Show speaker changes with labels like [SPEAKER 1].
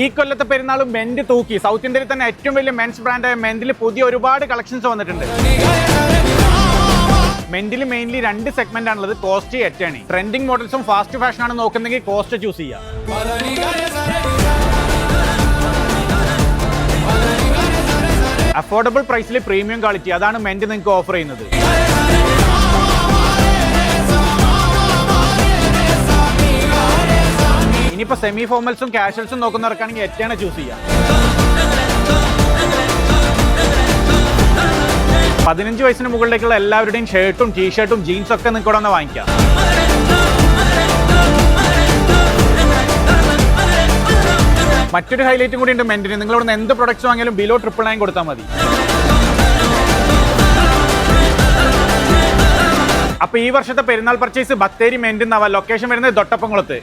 [SPEAKER 1] ഈ കൊല്ലത്തെ പെരുന്നാളും മെന്റ് തൂക്കി. സൗത്ത് ഇന്ത്യയിൽ തന്നെ ഏറ്റവും വലിയ മെൻസ് ബ്രാൻഡായ മെന്റിൽ പുതിയ ഒരുപാട് കളക്ഷൻസ് വന്നിട്ടുണ്ട്. മെന്റിൽ മെയിൻലി 2 സെഗ്മെന്റ് ആണുള്ളത്, കോസ്റ്റ്, എറ്റേണി. ട്രെൻഡിങ് മോഡൽസും ഫാസ്റ്റ് ഫാഷൻ ആണ് നോക്കുന്നെങ്കിൽ കോസ്റ്റ് ചൂസ് ചെയ്യാം. അഫോർഡബിൾ പ്രൈസിൽ പ്രീമിയം ക്വാളിറ്റി, അതാണ് മെന്റ് നിങ്ങൾക്ക് ഓഫർ ചെയ്യുന്നത്. ഇനിയിപ്പോൾ സെമി ഫോർമൽസും കാഷ്വൽസും നോക്കുന്നവർക്കാണെങ്കിൽ എറ്റേണ ചൂസ് ചെയ്യാം. 15 വയസ്സിന് മുകളിലേക്കുള്ള എല്ലാവരുടെയും ഷർട്ടും ടീഷർട്ടും ജീൻസും ഒക്കെ നിങ്ങൾക്ക് ഇവിടെ ഒന്ന് വാങ്ങിക്കാം. മറ്റൊരു ഹൈലൈറ്റും കൂടി ഉണ്ട് മെന്റിന്. നിങ്ങൾ ഇവിടുന്ന് എന്ത് പ്രൊഡക്ട്സ് വാങ്ങിയാലും ബിലോ 999 കൊടുത്താൽ മതി. അപ്പൊ ഈ വർഷത്തെ പെരുന്നാൾ പർച്ചേസ് ബത്തേരി മെന്റ് എന്നാവാം. ലൊക്കേഷൻ വരുന്നത് തൊട്ടപ്പംകുളത്ത്.